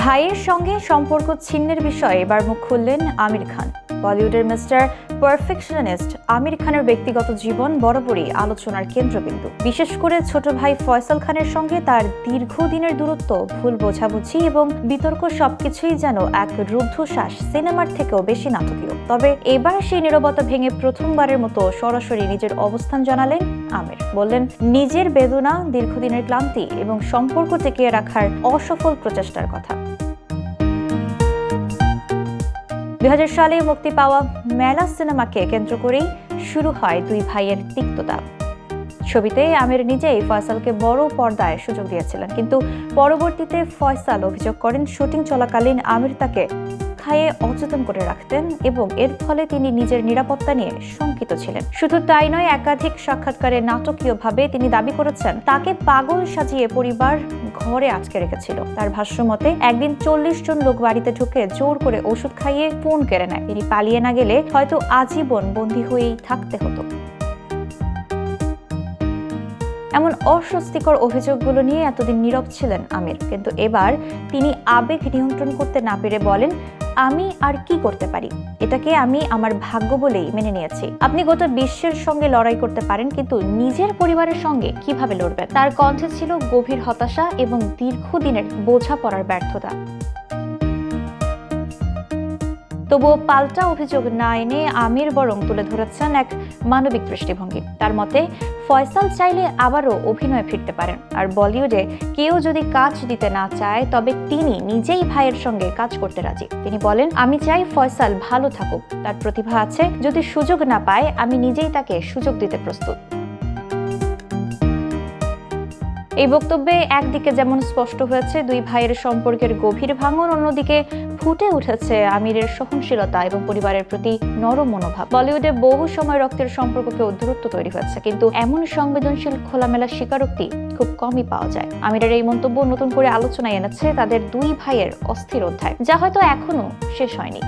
ভাইয়ের সঙ্গে সম্পর্ক ছিন্নের বিষয়ে এবার মুখ খুললেন আমির খান। বলিউডের মিস্টার পারফেকশনিস্ট আমির খানের ব্যক্তিগত জীবন বরাবরই আলোচনার কেন্দ্রবিন্দু। বিশেষ করে ছোট ভাই ফয়সাল খানের সঙ্গে তার দীর্ঘদিনের দূরত্ব, ভুল বোঝাবুঝি এবং বিতর্ক সবকিছুই যেন এক রুদ্ধশ্বাস সিনেমার থেকেও বেশি নাটকীয়। তবে এবার সেই নীরবতা ভেঙে প্রথমবারের মতো সরাসরি নিজের অবস্থান জানালেন আমির। বললেন নিজের বেদনা, দীর্ঘদিনের ক্লান্তি এবং সম্পর্ক টিকিয়ে রাখার অসফল প্রচেষ্টার কথা। 2000 সালে মুক্তি পাওয়া মেলা সিনেমাকে কেন্দ্র করেই শুরু হয় দুই ভাইয়ের তিক্ততা। ছবিতে আমির নিজেই ফয়সালকে বড় পর্দায় সুযোগ দিয়েছিলেন, কিন্তু পরবর্তীতে ফয়সাল অভিযোগ করেন শুটিং চলাকালীন আমির তাকে খাইয়ে অচেতন করে রাখতেন এবং এর ফলে তিনি নিজের নিরাপত্তা নিয়ে শঙ্কিত ছিলেন। শুধু তাই নয়, একাধিক সাক্ষাৎকারে নাটকীয়ভাবে তিনি দাবি করেছেন তাকে পাগল সাজিয়ে পরিবার ঘরে আটকে রেখেছিল। তার ভাষ্য মতে একদিন 40 জন লোক বাড়িতে ঢুকে জোর করে ওষুধ খাইয়ে ফোন কেড়ে নেয়। তিনি পালিয়ে না গেলে হয়তো আজীবন বন্দী হয়েই থাকতে হতো। এমন অস্বস্তিকর অভিযোগগুলো নিয়ে এতদিন নীরব ছিলেন আমির, কিন্তু এবার তিনি আবেগ নিয়ন্ত্রণ করতে না পেরে বলেন, আমি আর কি করতে পারি, এটাকে আমি আমার ভাগ্য বলেই মেনে নিয়েছি। আপনি গোটা বিশ্বের সঙ্গে লড়াই করতে পারেন, কিন্তু নিজের পরিবারের সঙ্গে কিভাবে লড়বেন? তার কণ্ঠে ছিল গভীর হতাশা এবং দীর্ঘদিনের বোঝাপড়ার ব্যর্থতা। তবুও পাল্টা অভিযোগ না এনে আমির বরং তুলে ধরেছেন এক মানবিক দৃষ্টিভঙ্গি। তার মতে ফয়সাল চাইলে আবারও অভিনয়ে ফিরতে পারেন, আর বলিউডে কেউ যদি কাজ দিতে না চায় তবে তিনি নিজেই ভাইয়ের সঙ্গে কাজ করতে রাজি। তিনি বলেন, আমি চাই ফয়সাল ভালো থাকুক, তার প্রতিভা আছে, যদি সুযোগ না পায় আমি নিজেই তাকে সুযোগ দিতে প্রস্তুত। এই বক্তব্যে একদিকে যেমন স্পষ্ট হয়েছে দুই ভাইয়ের সম্পর্কের গভীর ভাঙন, অন্যদিকে ফুটে উঠেছে আমিরের সহনশীলতা এবং পরিবারের প্রতি নরম মনোভাব। বলিউডে বহু সময় রক্তের সম্পর্ককেও দূরত্ব তৈরি হয়েছে, কিন্তু এমন সংবেদনশীল খোলামেলা স্বীকারোক্তি খুব কমই পাওয়া যায়। আমিরের এই মন্তব্য নতুন করে আলোচনায় এনেছে তাদের দুই ভাইয়ের অস্থির অধ্যায়, যা হয়তো এখনো শেষ হয়নি।